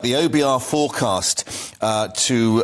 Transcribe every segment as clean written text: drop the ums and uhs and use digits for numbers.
The OBR forecast, to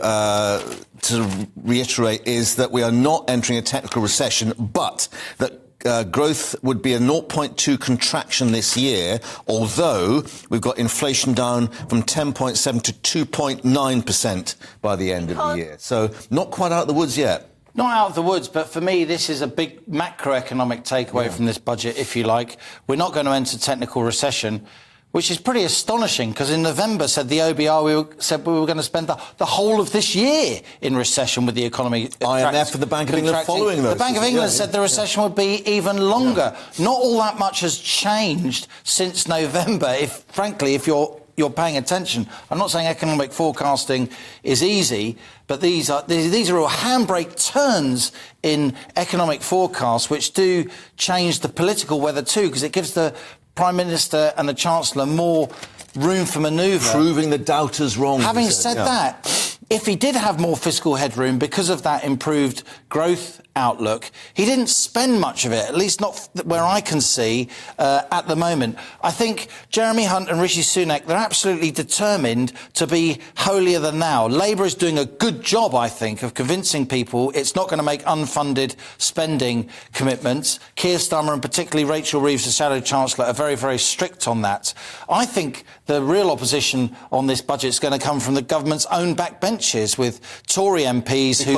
reiterate, is that we are not entering a technical recession, but that growth would be a 0.2 contraction this year, although we've got inflation down from 10.7 to 2.9% by the end of the year. So not quite out of the woods yet. Not out of the woods, but for me, this is a big macroeconomic takeaway from this budget, if you like. We're not going to enter technical recession, which is pretty astonishing, because in November, said the OBR, said we were going to spend the whole of this year in recession with the economy. IMF and the Bank of England following those. The Bank of England said the recession would be even longer. Not all that much has changed since November, frankly, if you're paying attention. I'm not saying economic forecasting is easy, but these are all handbrake turns in economic forecasts, which do change the political weather too, because it gives the Prime Minister and the Chancellor more room for manoeuvre. Proving the doubters wrong. Having said that, if he did have more fiscal headroom because of that improved growth outlook, he didn't spend much of it, at least not where I can see at the moment. I think Jeremy Hunt and Rishi Sunak, they're absolutely determined to be holier than thou. Labour is doing a good job, I think, of convincing people it's not going to make unfunded spending commitments. Keir Starmer and particularly Rachel Reeves, the Shadow Chancellor, are very, very strict on that. I think the real opposition on this budget is going to come from the government's own backbenches, with Tory MPs who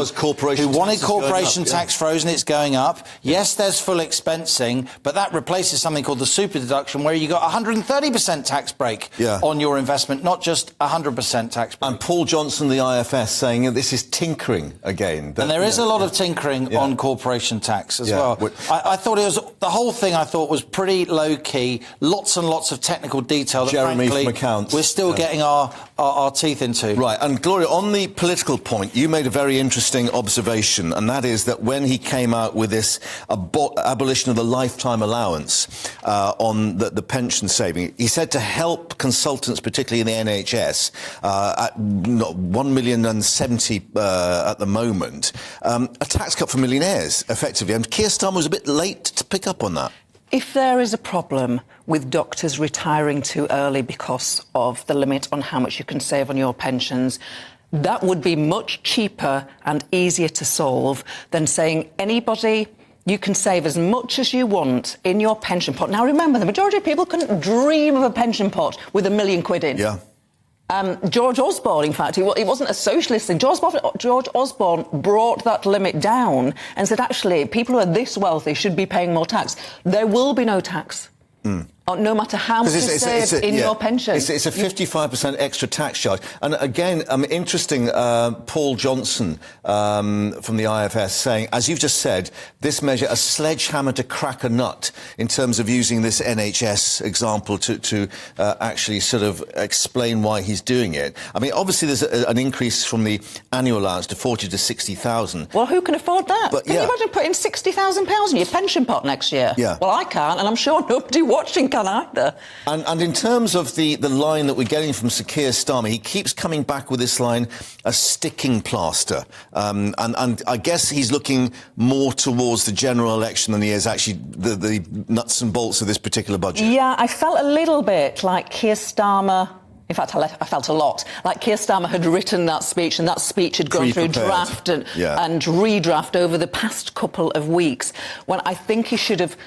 wanted corporation tax frozen. It's going up. Yes, there's full expensing, but that replaces something called the super deduction, where you got 130% tax break on your investment, not just 100% tax break. And Paul Johnson, the IFS, saying that this is tinkering again. And there is a lot of tinkering on corporation tax as well. I thought the whole thing I thought was pretty low key, lots and lots of technical detail that frankly we're still getting our teeth into. Right, and Gloria, on the political point, you made a very interesting observation, and that is that when he came out with this abolition of the lifetime allowance on the pension saving, he said to help consultants, particularly in the NHS, at 1,070,000 at the moment, a tax cut for millionaires, effectively. And Keir Starmer was a bit late to pick up on that. If there is a problem with doctors retiring too early because of the limit on how much you can save on your pensions, that would be much cheaper and easier to solve than saying anybody, you can save as much as you want in your pension pot. Now, remember, the majority of people couldn't dream of a pension pot with £1 million in. Yeah. George Osborne, in fact, it wasn't a socialist thing. George Osborne brought that limit down and said, actually, people who are this wealthy should be paying more tax. There will be no tax. No matter how much is saved in your pension. It's a 55% extra tax charge. And again, interesting, Paul Johnson from the IFS saying, as you've just said, this measure, a sledgehammer to crack a nut in terms of using this NHS example to actually sort of explain why he's doing it. I mean, obviously there's an increase from the annual allowance to 40 to 60,000. Well, who can afford that? Can you imagine putting £60,000 in your pension pot next year? Yeah. Well, I can't, and I'm sure nobody watching can either. And in terms of the line that we're getting from Sir Keir Starmer, he keeps coming back with this line, a sticking plaster. And I guess he's looking more towards the general election than he is actually the nuts and bolts of this particular budget. Yeah, I felt a little bit like Keir Starmer. In fact, I felt a lot like Keir Starmer had written that speech, and that speech had gone through draft and redraft over the past couple of weeks, when I think he should have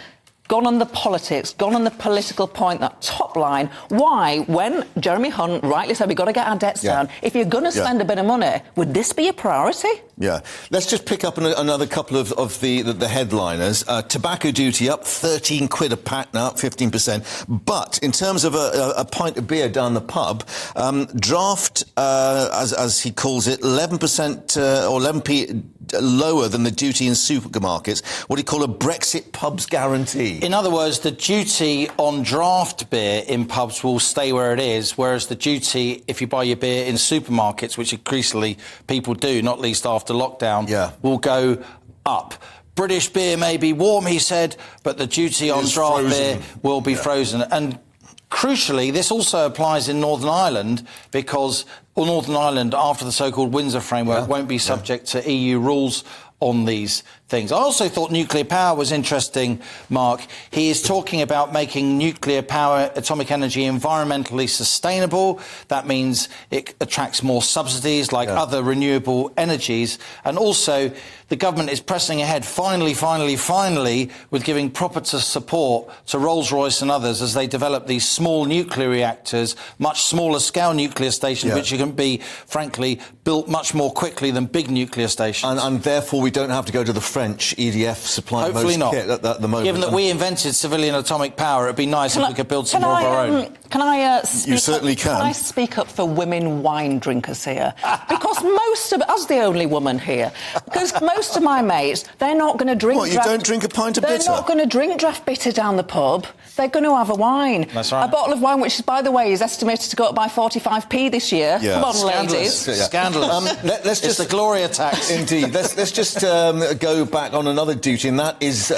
gone on the politics, gone on the political point, that top line. Why, when Jeremy Hunt rightly said we've got to get our debts down, if you're going to spend a bit of money, would this be a priority? Yeah. Let's just pick up another couple of the headliners. Tobacco duty up, 13 quid a pack now, up 15%. But in terms of a pint of beer down the pub, draft, as he calls it, 11% or 11p lower than the duty in supermarkets, what do you call a Brexit pubs guarantee? In other words, the duty on draft beer in pubs will stay where it is, whereas the duty, if you buy your beer in supermarkets, which increasingly people do, not least after lockdown, will go up. British beer may be warm, he said, but the duty on draft beer will be frozen. And crucially, this also applies in Northern Ireland, because Northern Ireland, after the so-called Windsor framework, won't be subject to EU rules on these things. I also thought nuclear power was interesting, Mark. He is talking about making nuclear power, atomic energy, environmentally sustainable. That means it attracts more subsidies like other renewable energies. And also, the government is pressing ahead, finally, with giving proper support to Rolls-Royce and others as they develop these small nuclear reactors, much smaller scale nuclear stations, which can be, frankly, built much more quickly than big nuclear stations. And therefore, we don't have to go to the French EDF supplying Hopefully most not. kit at the moment. Given that we invented civilian atomic power, it'd be nice if we could build some more of our own. Can I speak You certainly can. Can I speak up for women wine drinkers here? Because most of, as the only woman here, because most of my mates, they're not going to drink. What, you don't drink a pint of bitter? They're not going to drink draft bitter down the pub. They're going to have a wine. That's right. A bottle of wine, which, by the way, is estimated to go up by 45p this year. Yeah. Come on, Scandalous. ladies. Scandalous. Let's It's the Gloria tax. Indeed. Let's just go back on another duty, and that is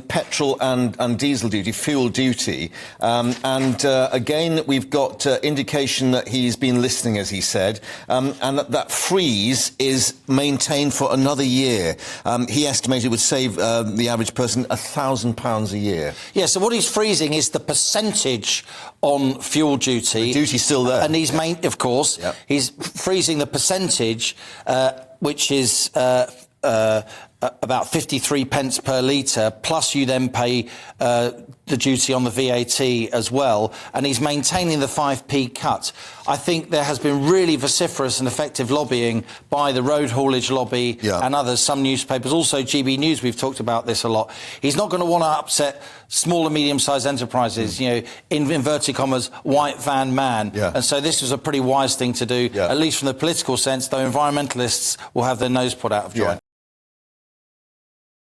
petrol and diesel duty, fuel duty. Again, we've got indication that he's been listening, as he said, and that freeze is maintained for another year. He estimated it would save the average person £1,000 a year. Yeah, so what he's freezing is the percentage on fuel duty. The duty's still there. And of course, he's freezing the percentage, which is about 53 pence per litre, plus you then pay the duty on the VAT as well, and he's maintaining the 5p cut. I think there has been really vociferous and effective lobbying by the road haulage lobby and others, some newspapers, also GBNews, we've talked about this a lot. He's not going to want to upset small and medium-sized enterprises, you know, in inverted commas, white van man. And so this was a pretty wise thing to do, at least from the political sense, though environmentalists will have their nose put out of joint.